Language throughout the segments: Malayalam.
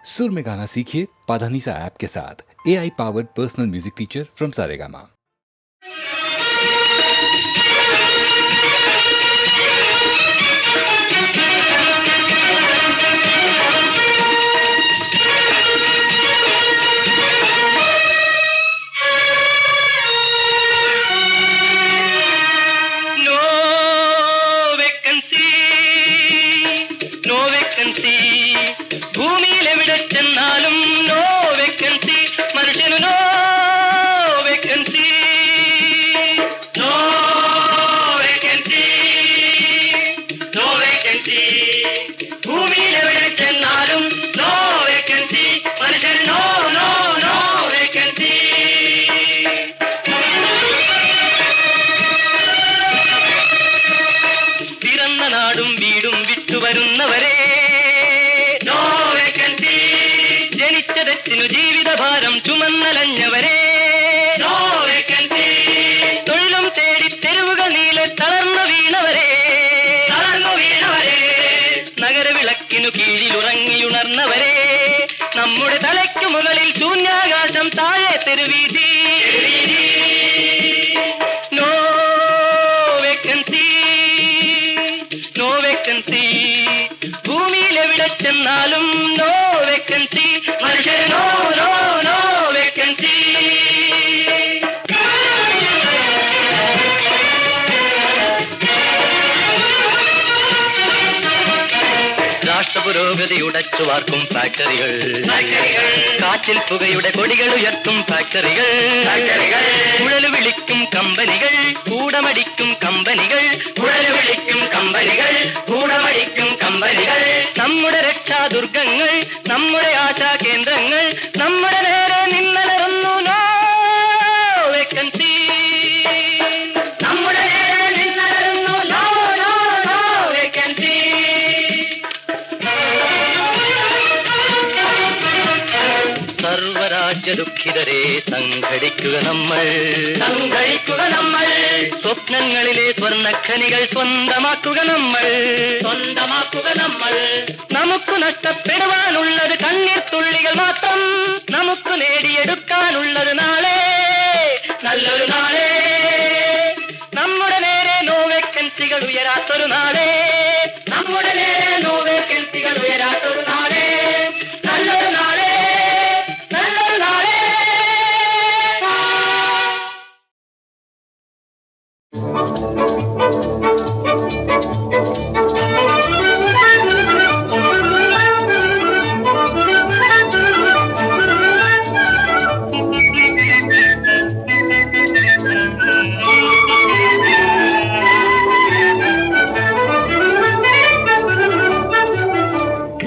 सुर में गाना सीखिए पाधानीसा ऐप के साथ। AI powered personal music teacher from Saregama. ഭൂമിയിലെവിടെ ചെന്നാലും നോ വേക്കൻസി, മനുഷ്യന് no vacancy, no vacancy, no vacancy. ഭൂമിയിലെവിടെ ചെന്നാലും നോ വേക്കൻസി, മനുഷ്യന് നോ നോ നോ വേക്കൻസി. പിറന്ന നാടും വീടും വിട്ടുവരുന്നവരെ ജനിച്ചതെത്തിനു ജീവിതഭാരം ചുമന്നലഞ്ഞവരെ നോ വേക്കൻസി. തൊഴിലും തേടി തെരുവുകൾ നീലെ തളർന്നു വീണവരെ നഗരവിളക്കിനു കീഴിലുറങ്ങിയുണർന്നവരെ നമ്മുടെ തലയ്ക്കു മുകളിൽ ശൂന്യാകാശം, താഴെ തെരുവീതി. No vacancy, no vacancy. ഭൂമിയിലെവിടെ ചെന്നാലും നോ വേക്കൻസി, മനുഷ്യന് നോ നോ നോ വേക്കൻസി. രാഷ്ട്രപുരോഗതി ഉടച്ചുവാർക്കും ഫാക്ടറികൾ, കാറ്റിൽ പുകയുടെ കൊടികൾ ഉയർത്തും ഫാക്ടറികൾ, കുഴല് വിളിക്കും കമ്പനികൾ, കൂടമടിക്കും കമ്പനികൾ, കുഴല് വിളിക്കും കമ്പനികൾ, കൂടമടിക്കും കമ്പനികൾ. നമ്മുടെ രക്ഷാദുർഗങ്ങൾ, നമ്മുടെ ആശാ കേന്ദ്രങ്ങൾ, നമ്മുടെ നേരെ നിന്നലറുന്നു നോ വേക്കൻസി, നമ്മുടെ നേരെ നിന്നലറുന്നു നോ നോ നോ വേക്കൻസി. സർവരാജ്യ ദുഃഖിതരെ സംഘടിക്കുക നമ്മൾ, സംഘടിക്കുക നമ്മൾ. സ്വപ്നങ്ങളിലെ സ്വർണ്ണഖനികൾ സ്വന്തമാക്കുക നമ്മൾ, സ്വന്തമാക്കുക നമ്മൾ. നമുക്ക് നഷ്ടപ്പെടുവാനുള്ളത് കണ്ണീർ തുള്ളികൾ മാത്രം, നമുക്ക് നേടിയെടുക്കാനുള്ളത് നാളെ, നല്ലൊരു നാളെ. നമ്മുടെ നേരെ നോ വേക്കൻസികൾ ഉയരാത്തൊരു നാളെ, നമ്മുടെ നേരെ നോ വേക്കൻസികൾ ഉയരാത്തൊരു നാളെ, നല്ലൊരു നാളെ, നല്ലൊരു നാളെ.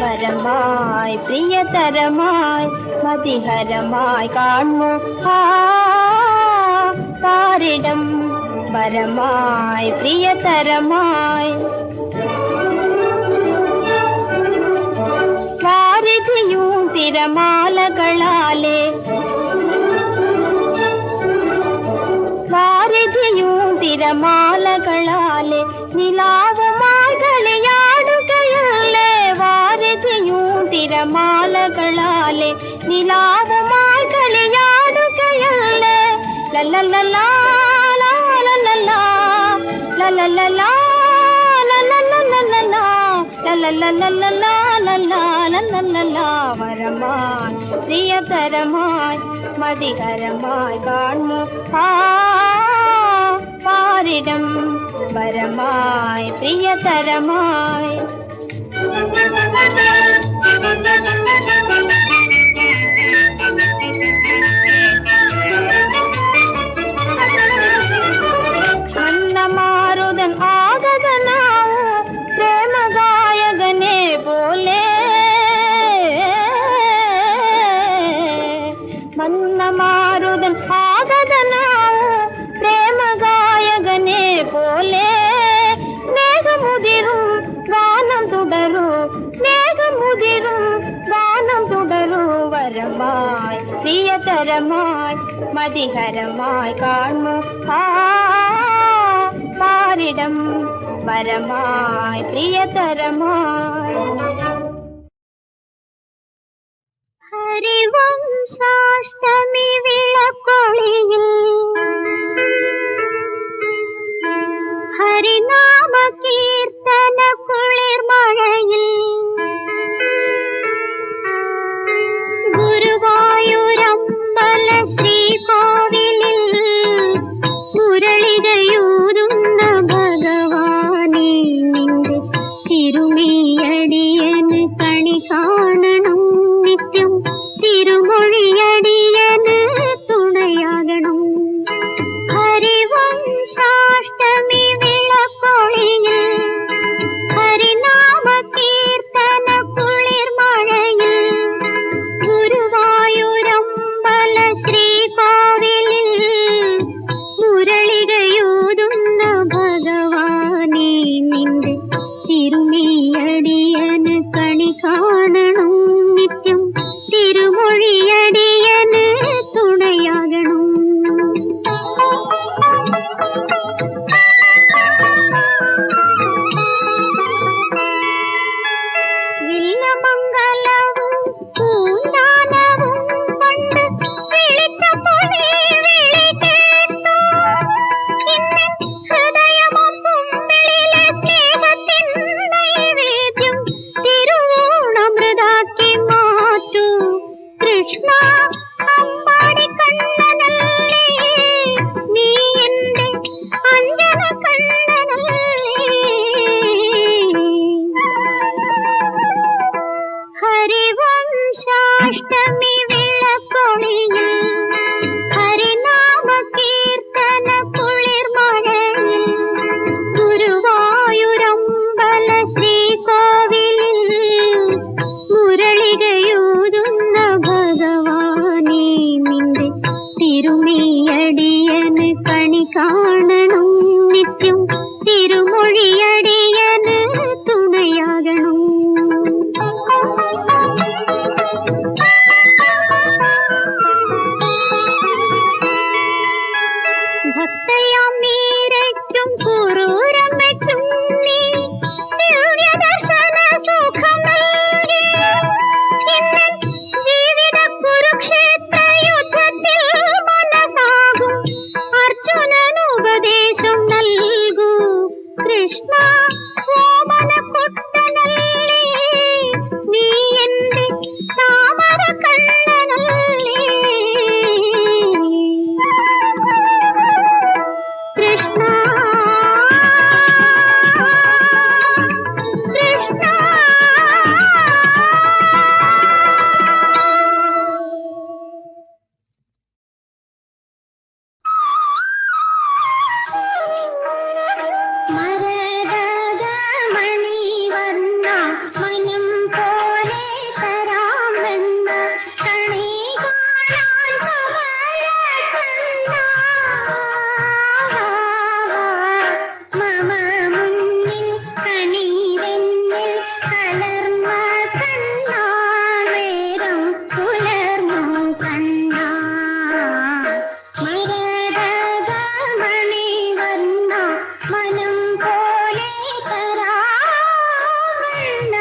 പരമായി പ്രിയതരമായി മതിഹരമായി കാണു പാരിടം, പരമായി പ്രിയതരമായി വാരിധിയും തിരമാലകളാലെ, വാരിധിയും തിരമാലകളാലെ നിലാവുമായി കളിയാടുകയല്ലേ, വാരിധിയും തിരമാലകളാലെ നിലാവുമായി കളിയാടുകയല്ലേ. ലല്ലല്ലാ ലല്ലല്ലാ ലല്ലല്ലാ ലല്ലല്ലാ ലല്ലല്ലാ. വരമായി പ്രിയതരമായി മതികരമായി കാണു പാരിടം, വരമായി പ്രിയതരമായി. മന്നമാരുതൻ ആഗതനാവൂ പ്രേമഗായകനെ പോലെ, മന്നമാരുതൻ ആഗതനാവൂ പ്രേമഗായകനെ പോലെ. മേഘമുതിരും ഗാനം തുടരൂ, മേഘമുതിരും ഗാനം തുടരൂ. വരമായി പ്രിയതരമായി മതിഹരമായി കാണു പാരിടം, പരമായി പ്രിയതരമായി. ഹരിവംശാഷ്ടമി വിളക്കൊളിയിൽ ഹരിനാമ കീർത്തന കുളിർമഴയിൽ ഗുരുവായൂരമ്പല ശ്രീകോവിലിൽ മുരളികയൂതുന്ന ഭഗവാനെ നിന്റെ തിരുമേയടിയന് കണി കാണണം നിത്യം തിരുമൊഴിയടിയന് തുണയാകണം ഹരിവംശാഷ്ടമി വിളക്കൊളിയിൽ ഹരിനാമ കീർത്തന കുളിർമഴയിൽ ഗുരുവായൂരമ്പല ശ്രീകോവിലിൽ മുരളികയൂതുന്ന ഭഗവാനെ നിന്റെ തിരുമേയടിയന് കണി കാണണം നിത്യം തിരുമൊഴിയടിയന് തുണയാകണം വില്ലമംഗലവും പൂന്താനവും പണ്ട് വിളിച്ചപ്പോൾ നീ വിളി കേട്ടു. ഇന്ന് ഹൃദയമൊമ്പുമ്പിളിലെ സ്നേഹത്തിൻ നൈവേദ്യം തിരുവോണമൃതാക്കി മാറ്റൂ. കൃഷ്ണ അമ്പാടി കണ്ണനല്ലേ, നീ എന്റെ അഞ്ജന കണ്ണനല്ലേ. ഹരിവംശാഷ്ടമി വിളക്കൊളിയിൽ ഹരിനാമ കീർത്തന കുളിർമഴയിൽ ഗുരുവായൂരമ്പല ശ്രീകോവിലിൽ മുരളികയൂതുന്ന ഭഗവാനെ നിന്റെ തിരുമേയടിയന് കണി കാണണം നിത്യം തിരുമൊഴിയടിയന് തുണയാകണം ഭക്തയാം മീരയ്ക്കും കുറൂരമ്മയ്ക്കും നീ ദിവ്യദർശന സുഖം നൽകി. ഇന്ന് ജീവിത കുരുക്ഷേത്ര യുദ്ധത്തിൽ മനസാകും അർജുനനുപദേശം നൽകൂ. കൃഷ്ണ ഓമനക്കുട്ടനല്ലേ, നീ എന്റെ താമര കണ്ണനല്ലേ. കൃഷ്ണ കൃഷ്ണ മരതകമണിവർണ്ണ മനം പോലെ തരാമെന്ന കണി കാണാൻ കമലകണ്ണ. മമ മുന്നിൽ കണിവെണ്ണിൽ കലർന്ന കണ്ണ, നേരം പുലർന്നു കണ്ണ. മരതകമണിവർണ്ണ മനം പോലെ തരാമെന്ന.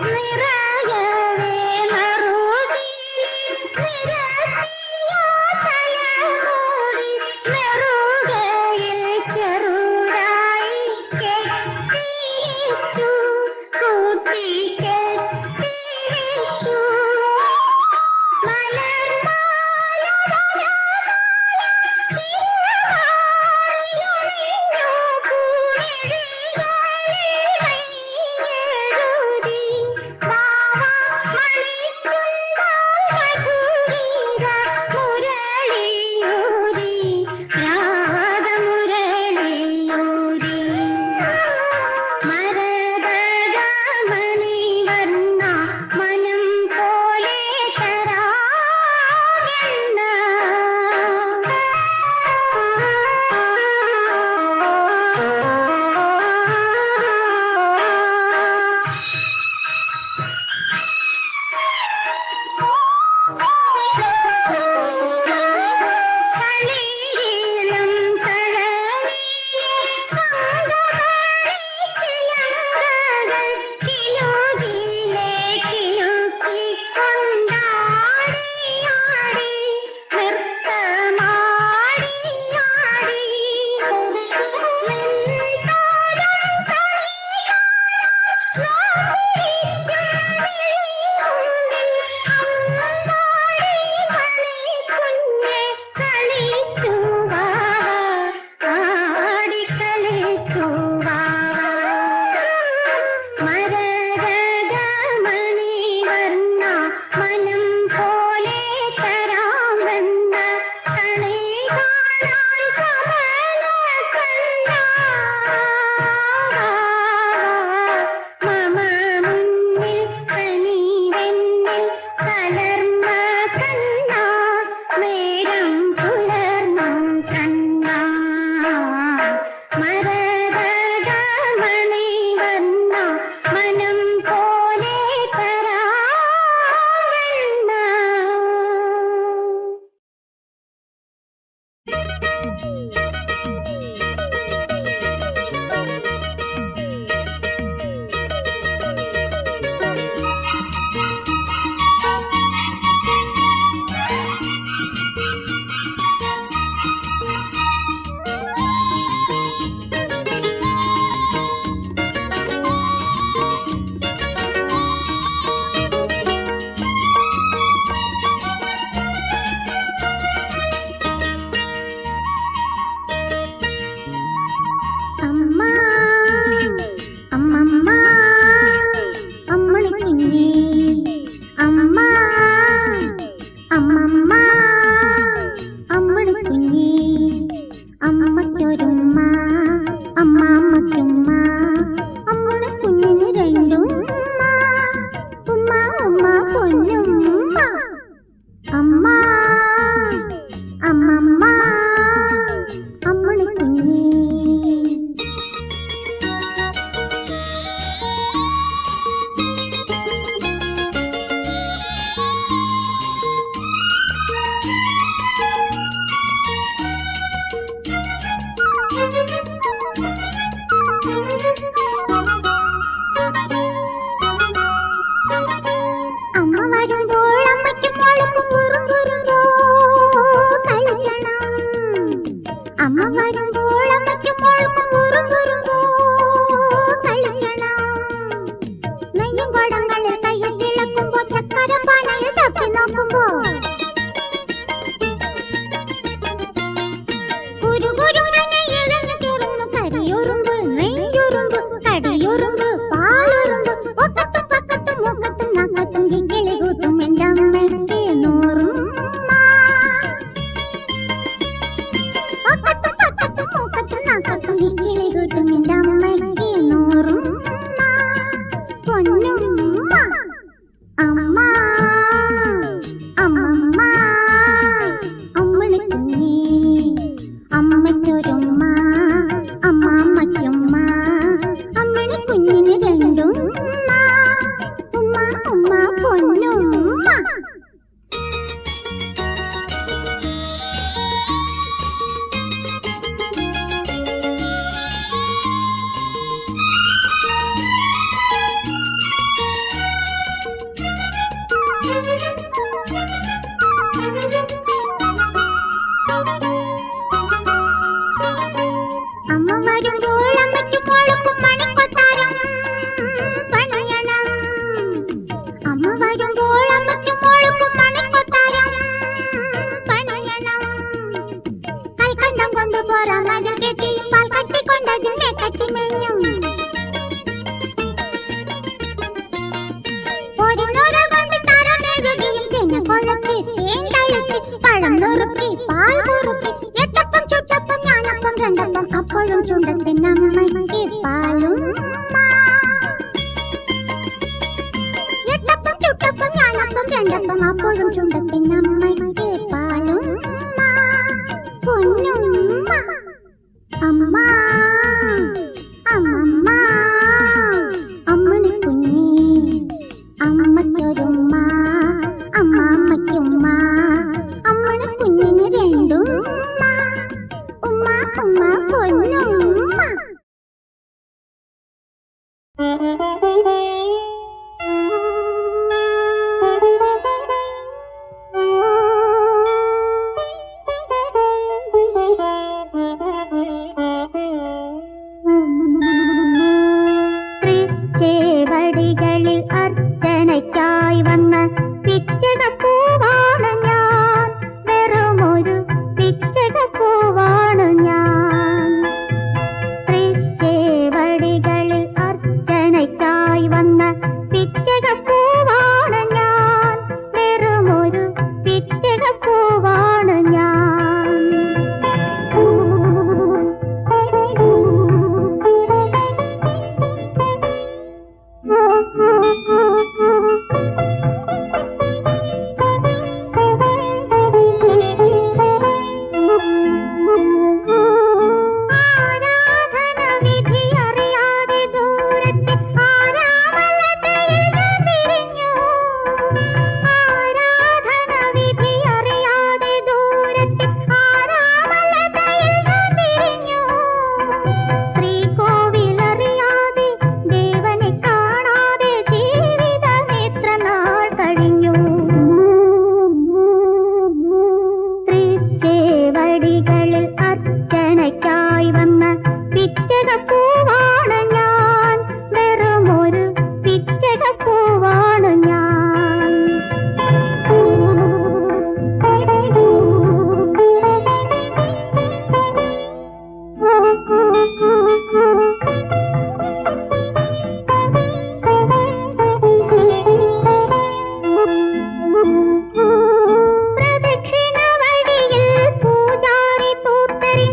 നിറയവേ മറുകിൽ നിരത്തിയ തലമുടി നെറുകയിൽ ചെറുതായി കെട്ടിച്ചു, കൂട്ടി കെട്ടിച്ചു. മുരളിയൂരി വരുമ്പോൾ അമ്മയ്ക്കും മോൾക്കും ഉറുമ്പുറുമ്പോ കളിക്കണം. നെയ്യും കുടങ്ങളിൽ കയ്യിട്ടിളക്കുമ്പോ ചക്കരം പാനയിൽ തപ്പി നോക്കുമ്പോ കുരുകുരുങ്ങനെ ഇഴഞ്ഞു കയറുന്നു കരിയുറുമ്പ്, നെയ്യുറുമ്പ്, കടിയുറുമ്പ്, പാലുറുമ്പ്. ഒക്കത്തും പക്കത്തും മുഖത്തും നക്കത്തും കിക്കിളി കൂട്ടും എൻ്റെ അമ്മയ്ക്ക് നൂറുമ്മ. ഒക്കത്തും പക്കത്തും മുഖത്തും നക്കത്തും കിക്കിളി കൂട്ടും എൻ്റെ അമ്മയ്ക്ക് നൂറുമ്മ. പൊന്നുമ്മ അമ്മ അമ്മമ്മ അമ്മണിക്കുഞ്ഞി അമ്മയ്ക്കൊരുമ്മ അമ്മമ്മയ്ക്കുമ്മ അമ്മണിക്കുഞ്ഞിന് രണ്ടും ഉമ്മ ഉമ്മ പൊന്നുമ്മ. അമ്മ വരുമ്പോൾ അമ്മയ്ക്കും മോൾക്കും മണിക്കൊട്ടാരം പണിയണം. അമ്മ വരുമ്പോൾ അമ്മയ്ക്കും മോൾക്കും മണിക്കൊട്ടാരം പണിയണം. കൈക്കണ്ടം കൊണ്ട് പോറാൻ മതിൽ കെട്ടിയും പാൽ കട്ടിക്കൊണ്ടതിന്മേ കട്ടിമേഞ്ഞും ഒരു നൂറ കൊണ്ട് തറമെഴുകിയും തെങ്ങ കൊഴച്ച് തേൻ തളിച്ച് പഴം നുറുക്കി പാൽ കുറുക്കി എട്ടപ്പം ചുട്ടപ്പം ഞാനപ്പം രണ്ടപ്പം അപ്പോഴും ചുണ്ടത്തിനമ്മയ്ക്ക് പാലും. എട്ടപ്പം ചുട്ടപ്പം ഞാനപ്പം രണ്ടപ്പം അപ്പോഴും ചുണ്ടത്തിനമ്മയ്ക്ക് പാലും. പൊന്നുമ്മ അമ്മ അമ്മമ്മ അമ്മണിക്കുഞ്ഞി അമ്മയ്ക്കൊരുമ്മ അമ്മമ്മയ്ക്കുമ്മ അമ്മണിക്കുഞ്ഞിന് രണ്ടും ഉമ്മ ഉമ്മ പൊന്നുമ്മ. തൃച്ചേവടികളിൽ അർച്ചനയ്ക്കായി വന്ന പിച്ചകപ്പൂവാണ് ഞാൻ, വെറുമൊരു പിച്ചകപ്പൂവാണ് ഞാൻ. തൃച്ചേവടികളിൽ അർച്ചനയ്ക്കായി വന്ന പിച്ചകപ്പൂവാണ് ഞാൻ, വെറുമൊരു പിച്ചകപ്പൂവാണ് ഞാൻ. പ്രദക്ഷിണ വഴിയിൽ പൂജാരി പൂത്തരി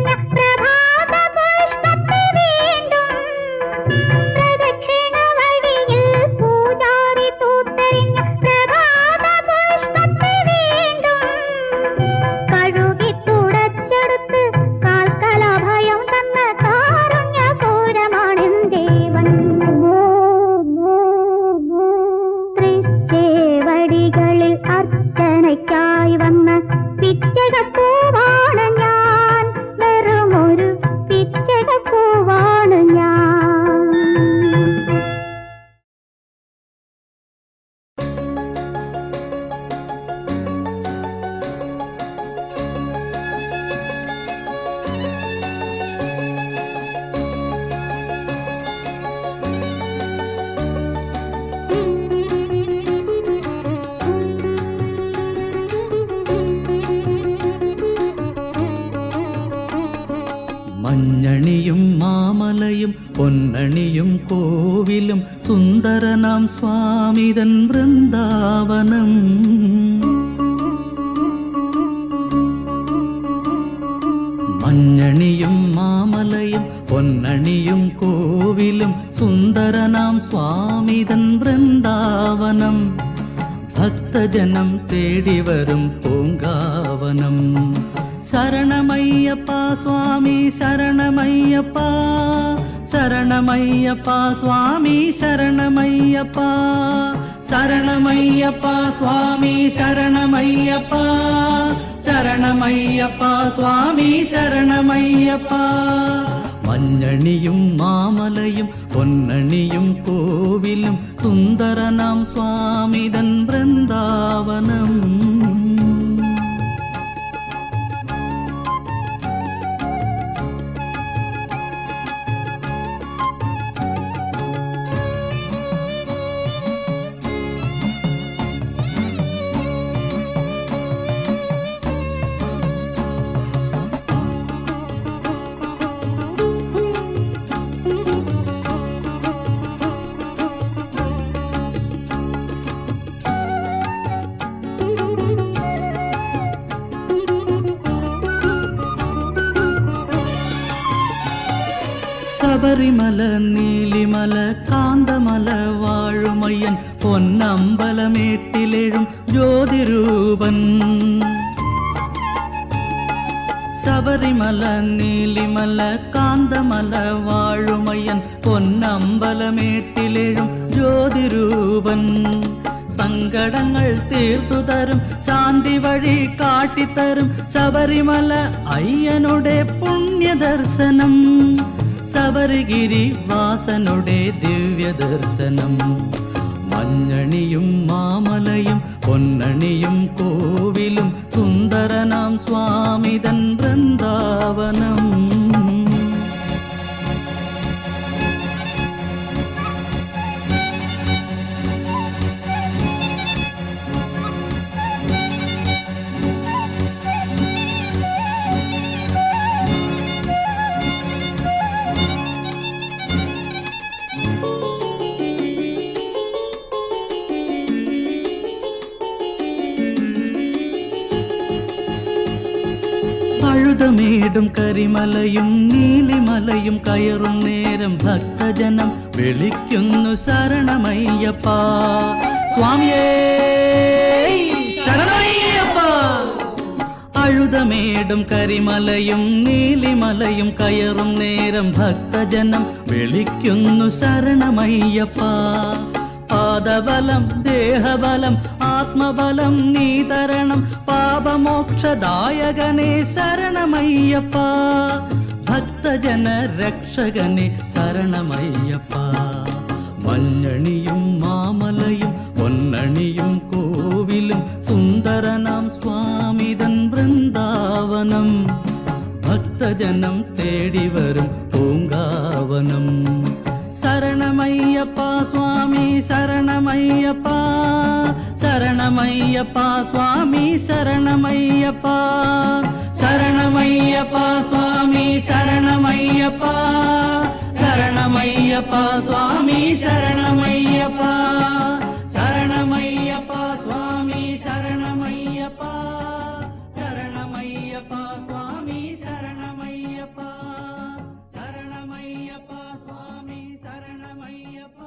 മഞ്ഞണിയും മാമലയും പൊന്നണിയും കോവിലും സുന്ദരനാം സ്വാമിതൻ വൃന്ദാവനം. മഞ്ഞണിയും മാമലയും പൊന്നണിയും കോവിലും സുന്ദരനാം സ്വാമിതൻ വൃന്ദാവനം. ഭക്തജനം തേടി വരും പൂങ്കാവനം. ശരണമയ്യപ്പ സ്വാമി ശരണമയ്യപ്പ, ശരണമയ്യപ്പ സ്വാമി ശരണമയ്യപ്പ, ശരണമയ്യപ്പ സ്വാമി ശരണമയ്യപ്പ, ശരണമയ്യപ്പ സ്വാമി ശരണമയ്യപ്പ. മഞ്ഞണിയും മാമലയും പൊന്നണിയും കോവിലും സുന്ദരനാം സ്വാമിതൻ വൃന്ദാവനം. ശബരിമല നീലിമല കാന്തമല വാഴുമയ്യൻ പൊന്നമ്പലമേട്ടിലെഴും ജ്യോതിരൂപൻ. ശബരിമല നീലിമല കാന്തമല വാഴുമയ്യൻ പൊന്നമ്പലമേട്ടിലെഴും ജ്യോതിരൂപൻ. സങ്കടങ്ങൾ തീർത്തുതരും ശാന്തി വഴി കാട്ടിത്തരും ശബരിമല അയ്യനുടെ പുണ്യദർശനം. ശബരിഗിരി വാസനുടെ ദിവ്യദർശനം. മഞ്ഞണിയും മാമലയും പൊന്നണിയും കോവിലും സുന്ദരനാം സ്വാമിതൻ വൃന്ദാവനം. പഴുതമേടും കരിമലയും നീലിമലയും കയറും നേരം ഭക്തജനം വിളിക്കുന്നു ശരണമയ്യപ്പ സ്വാമിയേ ശരണമയ്യപ്പ. അഴുതമേടും കരിമലയും നീലിമലയും കയറും നേരം ഭക്തജനം വിളിക്കുന്നു ശരണമയ്യപ്പ. പാദബലം ദേഹബലം ആത്മബലം നീ തരണം പാപമോക്ഷദായകനെ ശരണമയ്യപ്പ. ഭക്തജന രക്ഷകനെ ശരണമയ്യപ്പ. മഞ്ഞണിയും മാമലയും പൊന്നണിയും കോവിലും സുന്ദരനാം സ്വാമിതൻ വൃന്ദാവനം. ഭക്തജനം തേടി വരും പൂങ്കാവനം. ശരണമയ്യപ്പ സ്വാമി ശരണമയ്യപ്പ, ശരണമയ്യപ്പ സ്വാമി ശരണമയ്യപ്പ, ശരണമയ്യപ്പ സ്വാമി ശരണമയ്യപ്പ, ശരണമയ്യപ്പ സ്വാമി ശരണമയ്യപ്പ, ശരണമയ്യപ്പ സ്വാമി ശരണമയ്യപ്പ, ശരണമയ്യപ്പ സ്വാമി ശരണമയ്യപ്പ, ശരണമയ്യപ്പ സ്വാമി ശരണമയ്യപ്പ,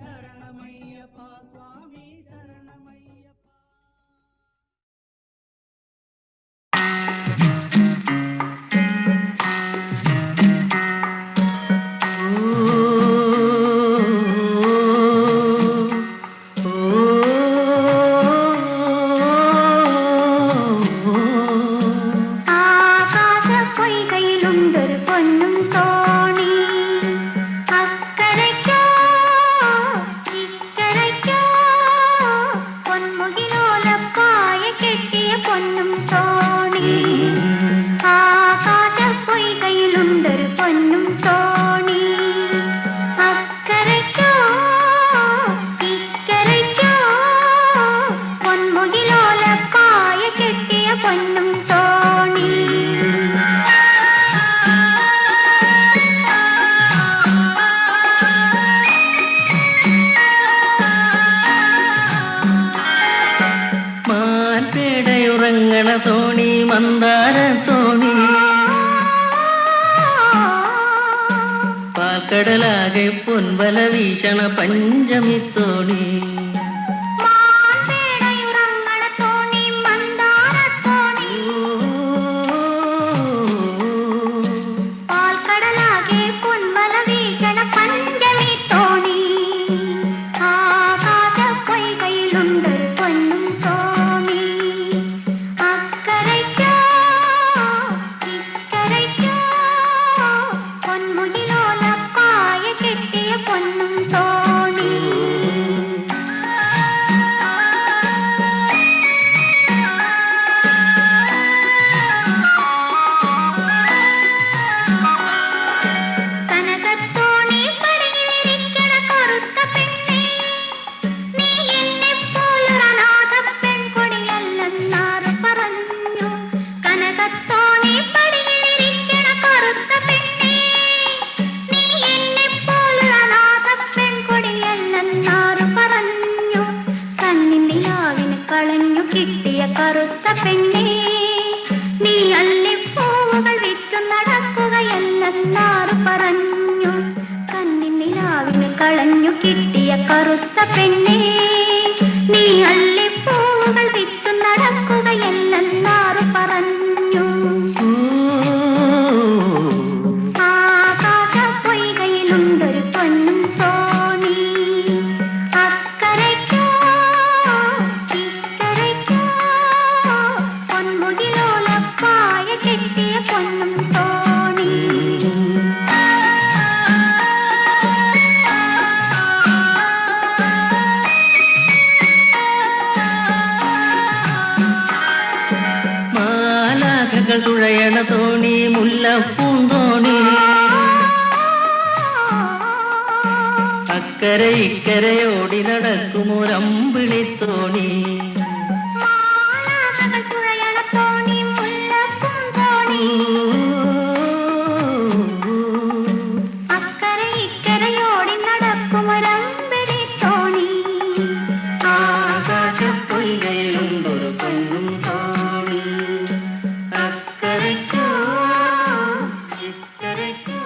ശരണമയ്യപ്പ സ്വാമി ശരണമയ്യപ്പ. പാൽക്കടലാകെ പൊൻവല വീശണ പഞ്ചമി തോണി മാൻപേടയുറങ്ങണ തോണി മന്ദാരത്തോണി പാൽക്കടലാകെ പൊൻവല വീശണ പഞ്ചമി തോണി ആകാശ പൊയ്കയിലുണ്ടൊരു പൊന്നും തോണി അക്കരയ്ക്കോ ഇക്കരയ്ക്കോ പൊന്മുകിലോലപ്പായ കെട്ടിയ പൊന്നും തോണി കനകത്തോണി പടിയിലിരിക്കണ കറുത്ത പെണ്ണേ നീ എന്നെപ്പോലൊരനാഥ പെൺകൊടിയല്ലെന്നാറ് പറഞ്ഞു കനകത്തോണി പടിയിലിരിക്കണ കറുത്ത പെണ്ണേ നീ എന്നെപ്പോലൊരനാഥ പെൺകൊടിയല്ലെന്നാറ് പറഞ്ഞു കണ്ണിന്തിലാവിന് കളഞ്ഞു കിട്ടിയ കറുത്ത പെണ്ണേ നീ അല്ലിപ്പൂവുകൾ വിറ്റു നടക്കുകയല്ലെന്നാറ് പറഞ്ഞു കണ്ണിന്തിലാവിന് കളഞ്ഞു കിട്ടിയ കറുത്ത പെണ്ണേ നീ അല്ലിപ്പൂവുകൾ വിറ്റു നടക്കുകയല്ലെന്നാറ് പറഞ്ഞു ആകാശ പൊയ്കയിലുണ്ടൊരു പൊന്നും തോണി അക്കരയ്ക്കോ ഇക്കരയ്ക്കോ പൊന്മുകിലോലപ്പായ കെട്ടിയ പൊന്നും തോണി മാലാഖകൾ തുഴയണ തോണി മുല്ലപ്പൂന്തോണി അക്കരെ ഇക്കരയോടി നടക്കുമൊരമ്പിളി തോണി മാലാഖകൾ തുഴയണ തോണി മുല്ലപ്പൂം തോണി അക്കരെ ഇക്കരയോടി നടക്കുമൊരമ്പിളി തോണി ആകാശപ്പൊയ്കയിലുണ്ടൊരു പൊന്നും തോണി അക്കരയ്ക്കോ ഇക്കരയ്ക്കോ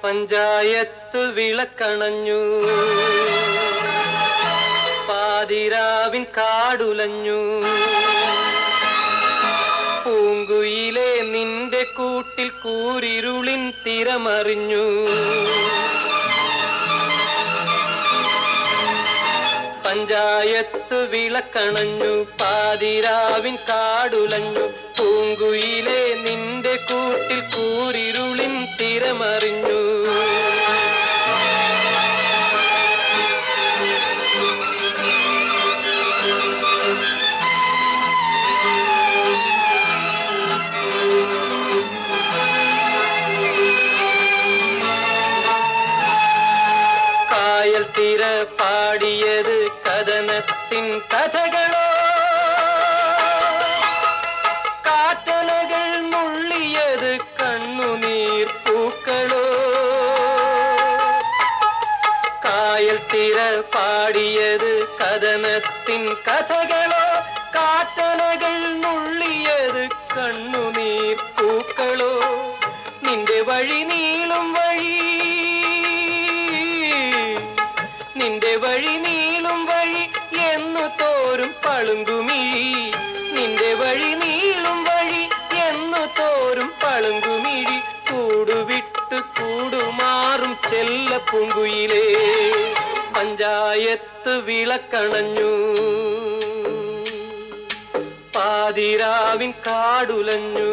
പഞ്ചായത്ത് വിളക്കണഞ്ഞു, പാതിരാവിൻ കാടുലഞ്ഞു. പൂങ്കുയിലെ നിന്റെ കൂട്ടിൽ കൂരിരുളിൻ തിരമറിഞ്ഞു. പഞ്ചായത്ത് വിളക്കണഞ്ഞു, പാതിരാവിൻ കാടുലഞ്ഞു. പൂങ്കുയിലെ നിന്റെ കൂട്ടിൽ കൂരിരുളിൻ തിരമറിഞ്ഞു. കായൽ തീര പാടിയത് കഥനത്തിൻ കഥകളോ, കാറ്റലകൾ നുള്ളിയത് കണ്ണുനീർ പൂക്കളോ. കായൽ തീര പാടിയത് കഥനത്തിൻ കഥകളോ, കാറ്റലകൾ നുള്ളിയത് കണ്ണുനീർ പൂക്കളോ. നിന്റെ വഴി നീളും വഴി, നിന്റെ വഴി നീളും വഴി എന്നു തോരും പളുങ്കുമിഴി. നിന്റെ വഴി നീളും വഴി എന്നു തോരും പളുങ്കുമിഴി. കൂടുവിട്ട് കൂടുമാറും ചെല്ല പൂങ്കുയിലേ, പഞ്ചായത്ത് വിളക്കണഞ്ഞു, പാതിരാവിൻ കാടുലഞ്ഞു.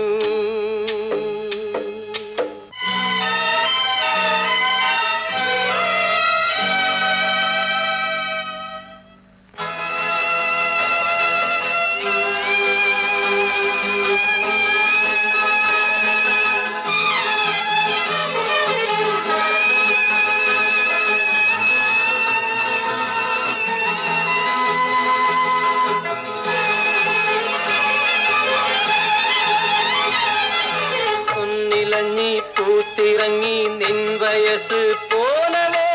ഒന്നിലഞ്ഞി പൂത്തിറങ്ങി നിൻ വയസ്സ് പോലവേ,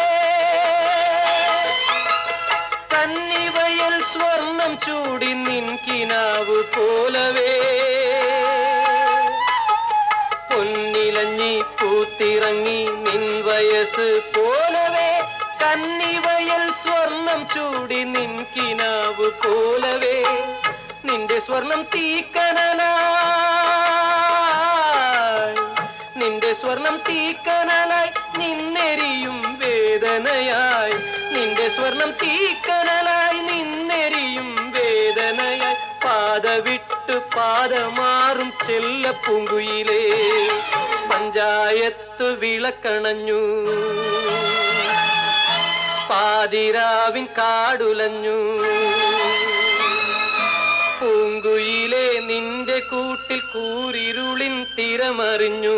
കന്നിവയൽ സ്വർണം ചൂടി നിൻ കിനാവ് പോലവേ. പൊന്നിലഞ്ഞി പൂത്തിറങ്ങി നിൻ വയസ്സ് പോലവേ, കന്നിവയൽ സ്വർണം ചൂടി നിൻ കിനാവ് പോലവേ. നിന്റെ സ്വർണം തീക്കനലായി, നിന്റെ സ്വർണം തീക്കനലായി നിന്നെരിയും വേദനയായി. നിന്റെ സ്വർണം തീക്കനലായി നിന്നെരിയും വേദനയായി. പാത വിട്ട് പാദമാറും ചെല്ല പൂങ്കുയിലേ, പഞ്ചായത്ത് വിളക്കണഞ്ഞു, പാതിരാവിൻ കാടുലഞ്ഞു. പൂങ്കുയിലെ നിന്റെ കൂട്ടിൽ കൂരിരുളിൻ തിരമറിഞ്ഞു.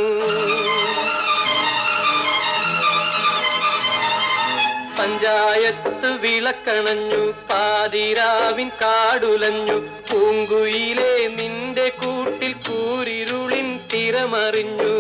പഞ്ചായത്ത് വിളക്കണഞ്ഞു, പാതിരാവിൻ കാടുലഞ്ഞു. പൂങ്കുയിലെ നിന്റെ കൂട്ടിൽ കൂരിരുളിൻ തിരമറിഞ്ഞു.